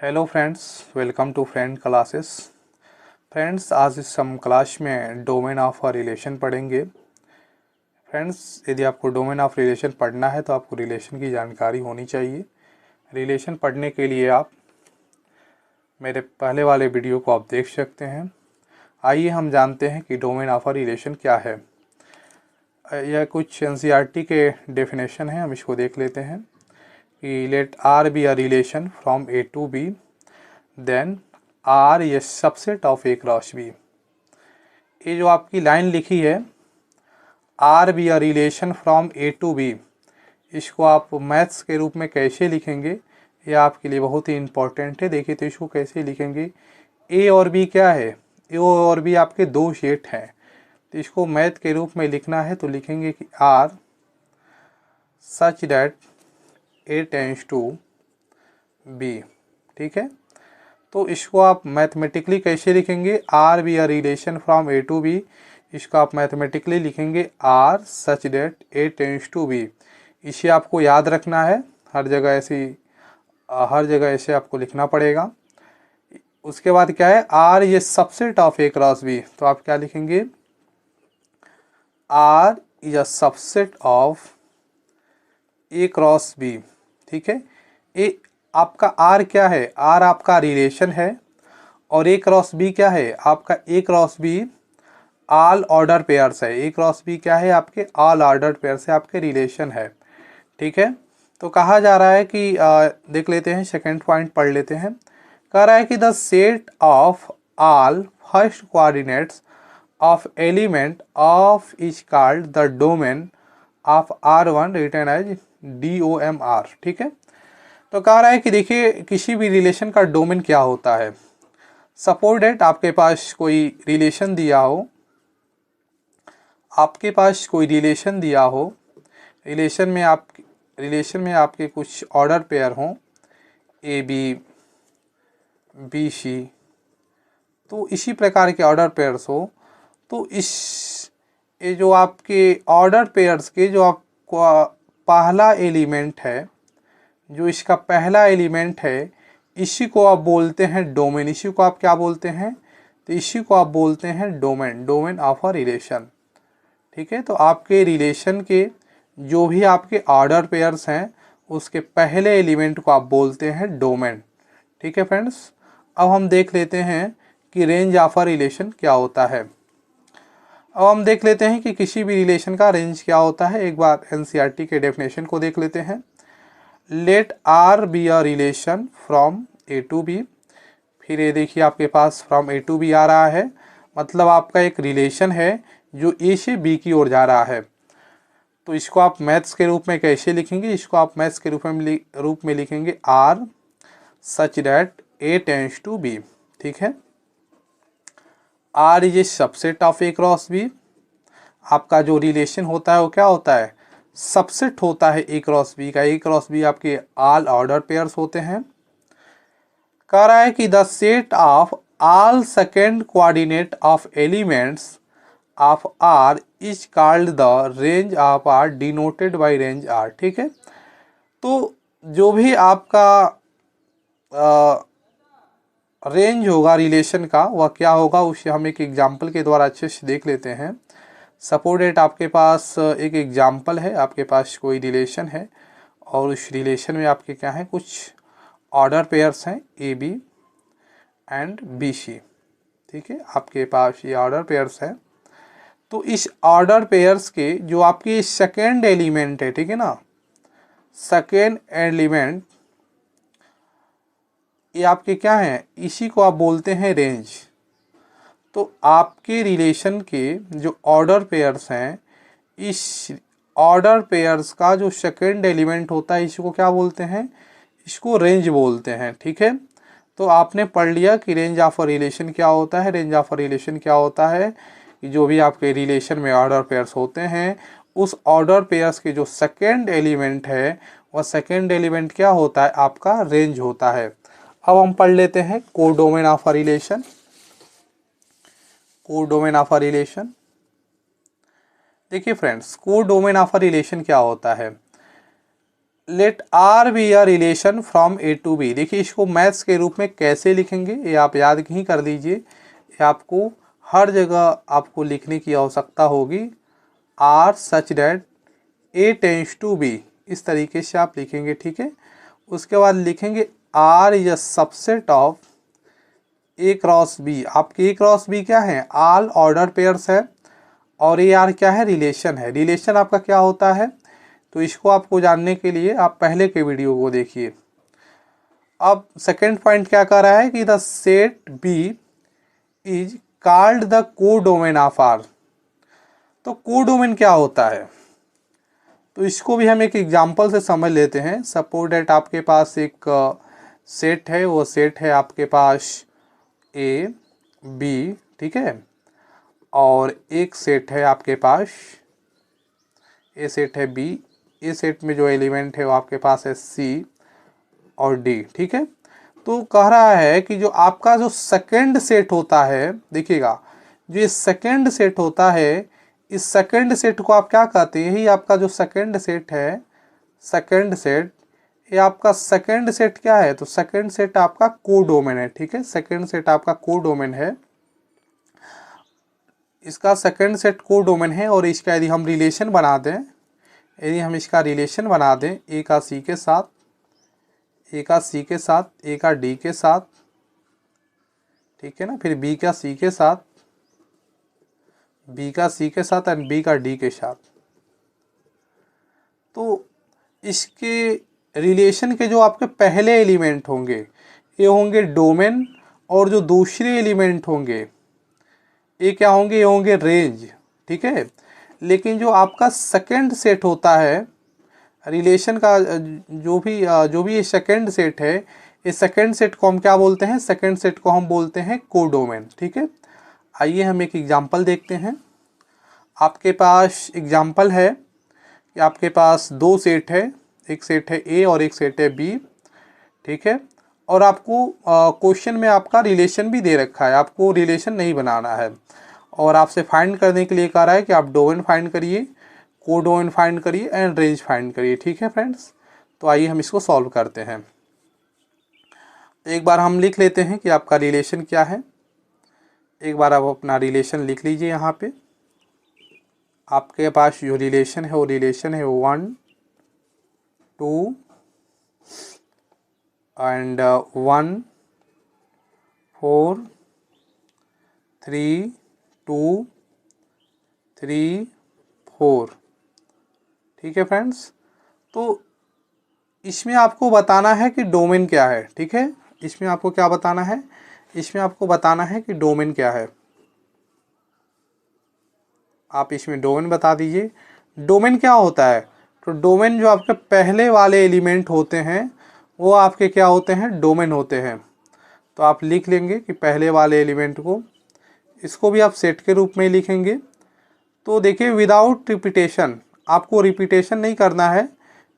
Hello friends, welcome to friend classes. Friends, आज इस हम क्लास में डोमेन ऑफ अ रिलेशन पढ़ेंगे। फ्रेंड्स, यदि आपको डोमेन ऑफ रिलेशन पढ़ना है तो आपको रिलेशन की जानकारी होनी चाहिए। रिलेशन पढ़ने के लिए आप मेरे पहले वाले वीडियो को आप देख सकते हैं। आइए हम जानते हैं कि डोमेन ऑफ अ रिलेशन क्या है। यह कुछ एनसीईआरटी के डेफिनेशन है, हम इसको देख लेते हैं कि let R be a relation from A to B, then R ये subset of A cross B. ये जो आपकी लाइन लिखी है R be a relation from A to B, इसको आप मैथ्स के रूप में कैसे लिखेंगे ये आपके लिए बहुत ही इम्पोर्टेंट है। देखिए तो इसको कैसे लिखेंगे। ए और बी क्या है, ए और बी आपके दो सेट हैं, तो इसको मैथ के रूप में लिखना है तो लिखेंगे कि R such that A tends to B. ठीक है, तो इसको आप मैथमेटिकली कैसे लिखेंगे। R be a relation from A to B, इसको आप मैथमेटिकली लिखेंगे R such that A tends to B. इसे आपको याद रखना है, हर जगह ऐसे आपको लिखना पड़ेगा। उसके बाद क्या है, आर ये subset of A cross B, तो आप क्या लिखेंगे, R is a subset of A cross B. ठीक है, ए आपका आर क्या है, आर आपका रिलेशन है और ए क्रॉस बी क्या है आपका, A cross B all order pairs है। ए क्रॉस बी क्या है आपके, ऑल ऑर्डर पेयर से आपके रिलेशन है। ठीक है, तो कहा जा रहा है कि देख लेते हैं, सेकंड पॉइंट पढ़ लेते हैं। कह रहा है कि the set of all first coordinates of element of is called the domain of R one, written as DOMR। ठीक है, तो कह रहा है कि देखिए किसी भी रिलेशन का डोमेन क्या होता है। सपोज डेट आपके पास कोई रिलेशन दिया हो, रिलेशन में आपके कुछ ऑर्डर पेयर हों, ए बी सी, तो इसी प्रकार के ऑर्डर पेयर्स हो, तो ये जो आपके ऑर्डर पेयर्स के जो आपको पहला एलिमेंट है, जो इसका पहला एलिमेंट है, इसी को आप बोलते हैं डोमेन। इसी को आप क्या बोलते हैं, तो इसी को आप बोलते हैं डोमेन ऑफ अ रिलेशन। ठीक है, तो आपके रिलेशन के जो भी आपके ऑर्डर पेयर्स हैं उसके पहले एलिमेंट को आप बोलते हैं डोमेन। ठीक है फ्रेंड्स, अब हम देख लेते हैं कि रेंज ऑफ अ रिलेशन क्या होता है। अब हम देख लेते हैं कि किसी भी रिलेशन का रेंज क्या होता है। एक बार एनसीईआरटी के डेफिनेशन को देख लेते हैं। Let R be a relation from A to B, फिर ये देखिए आपके पास फ्रॉम ए टू बी आ रहा है, मतलब आपका एक रिलेशन है जो ए से बी की ओर जा रहा है। तो इसको आप मैथ्स के रूप में कैसे लिखेंगे, इसको आप मैथ्स के रूप में लिखेंगे R such that A tends to B. ठीक है, R is a subset of A cross B. आपका जो रिलेशन होता है वो क्या होता है, सबसेट होता है ए क्रॉस बी का। ए क्रॉस बी आपके ऑल ऑर्डर पेयर्स होते हैं। कह रहा है कि the set of all second coordinate of elements of R is called the range of R, denoted by range R. ठीक है, तो जो भी आपका रेंज होगा रिलेशन का वह क्या होगा, उसे हम एक एग्जाम्पल के द्वारा अच्छे से देख लेते हैं। सपोज डेट आपके पास एक एग्जाम्पल है, आपके पास कोई रिलेशन है और उस रिलेशन में आपके क्या हैं, कुछ ऑर्डर पेयर्स हैं A B and B C. ठीक है, आपके पास ये ऑर्डर पेयर्स हैं। तो इस ऑर्डर पेयर्स के जो आपकी सेकेंड एलिमेंट है, ठीक है ना, सेकेंड एलिमेंट ये आपके क्या हैं, इसी को आप बोलते हैं रेंज। तो आपके रिलेशन के जो ऑर्डर पेयर्स हैं, इस ऑर्डर पेयर्स का जो सेकेंड एलिमेंट होता है इसको क्या बोलते हैं, इसको रेंज बोलते हैं। ठीक है, तो आपने पढ़ लिया कि रेंज ऑफ अ रिलेशन क्या होता है। रेंज ऑफ अ रिलेशन क्या होता है कि जो भी आपके रिलेशन में ऑर्डर पेयर्स होते हैं, उस ऑर्डर पेयर्स के जो सेकेंड एलिमेंट है वह सेकेंड एलिमेंट क्या होता है, आपका रेंज होता है। अब हम पढ़ लेते हैं codomain of a relation. Codomain of a relation, देखिए friends, codomain of a relation क्या होता है। Let R be a relation from A to B. देखिए इसको मैथ्स के रूप में कैसे लिखेंगे ये आप याद ही कर लीजिए, ये आपको हर जगह आपको लिखने की आवश्यकता होगी। R such that A tends to B, इस तरीके से आप लिखेंगे, ठीक है। उसके बाद लिखेंगे R is a subset of A cross B. आपके ए क्रॉस बी क्या है, ऑल ऑर्डर पेयर्स है, और ए आर क्या है, रिलेशन है। रिलेशन आपका क्या होता है, तो इसको आपको जानने के लिए आप पहले के वीडियो को देखिए। अब सेकंड पॉइंट क्या कर रहा है कि the set B is called the codomain of R. तो कोडोमेन क्या होता है, तो इसको भी हम एक एग्जांपल से समझ लेते हैं। सपोज डेट आपके पास एक सेट है, वो सेट है आपके पास ए बी, ठीक है, और एक सेट है आपके पास, ए सेट है बी, ए सेट में जो एलिमेंट है वो आपके पास है सी और डी, ठीक है। तो कह रहा है कि जो आपका जो सेकंड सेट होता है, देखिएगा जो ये सेकंड सेट होता है, इस सेकंड सेट को आप क्या कहते हैं, यही आपका जो सेकंड सेट है, सेकंड सेट, ये आपका सेकंड सेट क्या है, तो सेकंड सेट आपका कोडोमेन है, ठीक है। सेकंड सेट आपका कोडोमेन है, इसका सेकंड सेट कोडोमेन है। और इसका यदि हम रिलेशन बना दें, यदि हम इसका रिलेशन बना दें ए का सी के साथ, ए का सी के साथ, ए का डी के साथ, ठीक है ना, फिर बी का सी के साथ, बी का सी के साथ एंड बी का डी के साथ, तो इसके रिलेशन के जो आपके पहले एलिमेंट होंगे ये होंगे डोमेन, और जो दूसरे एलिमेंट होंगे ये क्या होंगे, ये होंगे रेंज, ठीक है। लेकिन जो आपका सेकंड सेट होता है रिलेशन का, जो भी ये सेकंड सेट है, इस सेकंड सेट को हम क्या बोलते हैं, सेकंड सेट को हम बोलते हैं कोडोमेन, ठीक है। आइए हम एक एग्जांपल देखते हैं। आपके पास एग्जांपल है कि आपके पास दो सेट है, एक सेट है ए और एक सेट है बी, ठीक है। और आपको क्वेश्चन में आपका रिलेशन भी दे रखा है, आपको रिलेशन नहीं बनाना है, और आपसे फाइंड करने के लिए कह रहा है कि आप डोमेन फाइंड करिए, कोडोमेन फाइंड करिए एंड रेंज फाइंड करिए, ठीक है फ्रेंड्स। तो आइए हम इसको सॉल्व करते हैं। एक बार हम लिख लेते हैं कि आपका रिलेशन क्या है। एक बार आप अपना रिलेशन लिख लीजिए। यहाँ पे आपके पास जो रिलेशन है वो रिलेशन है 1 2 एंड 1 4 3 2 3 4, ठीक है फ्रेंड्स। तो इसमें आपको बताना है कि डोमेन क्या है, ठीक है। इसमें आपको क्या बताना है, इसमें आपको बताना है कि डोमेन क्या है। आप इसमें डोमेन बता दीजिए। डोमेन क्या होता है, तो डोमेन जो आपके पहले वाले एलिमेंट होते हैं वो आपके क्या होते हैं, डोमेन होते हैं। तो आप लिख लेंगे कि पहले वाले एलिमेंट को, इसको भी आप सेट के रूप में लिखेंगे। तो देखिए विदाउट रिपीटेशन, आपको रिपीटेशन नहीं करना है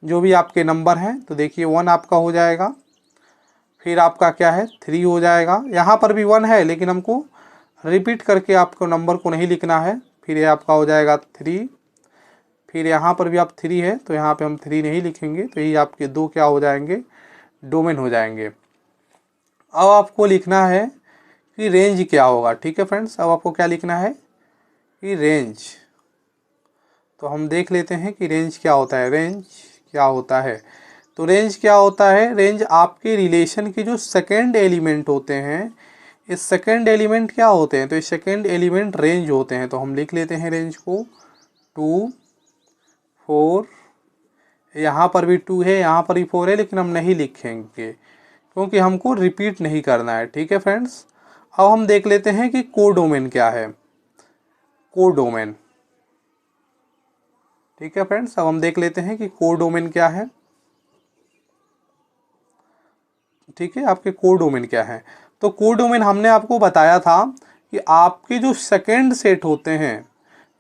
जो भी आपके नंबर हैं। तो देखिए 1 आपका हो जाएगा, फिर आपका क्या है 3 हो जाएगा, यहाँ पर भी 1 है लेकिन हमको रिपीट करके आपको नंबर को नहीं लिखना है। फिर ये आपका हो जाएगा 3, फिर यहाँ पर भी आप 3 है तो यहाँ पे हम 3 नहीं लिखेंगे, तो ये आपके 2 क्या हो जाएंगे, डोमेन हो जाएंगे। अब आपको लिखना है कि रेंज क्या होगा, ठीक है फ्रेंड्स। अब आपको क्या लिखना है कि रेंज, तो हम देख लेते हैं कि रेंज क्या होता है। रेंज क्या होता है, तो रेंज क्या होता है, रेंज आपके रिलेशन के जो सेकंड एलिमेंट होते हैं, इस सेकंड एलिमेंट क्या होते हैं, तो इस सेकंड एलिमेंट रेंज होते हैं। तो हम लिख लेते हैं रेंज को 2 4, यहाँ पर भी 2 है, यहाँ पर भी 4 है, लेकिन हम नहीं लिखेंगे क्योंकि हमको रिपीट नहीं करना है, ठीक है फ्रेंड्स। अब हम देख लेते हैं कि कोडोमेन क्या है, कोडोमेन, ठीक है फ्रेंड्स। अब हम देख लेते हैं कि कोडोमेन क्या है, ठीक है। आपके कोडोमेन क्या है, तो कोडोमेन हमने आपको बताया था कि आपके जो सेकंड सेट होते हैं,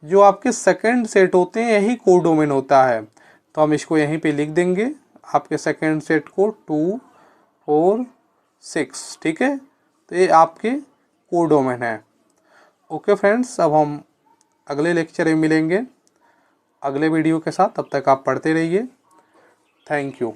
जो आपके सेकंड सेट होते हैं यही कोडोमेन होता है। तो हम इसको यहीं पे लिख देंगे, आपके सेकंड सेट को 2 4 6, ठीक है। तो ये आपके कोडोमेन है। ओके फ्रेंड्स, अब हम अगले लेक्चर में मिलेंगे अगले वीडियो के साथ। तब तक आप पढ़ते रहिए। Thank you.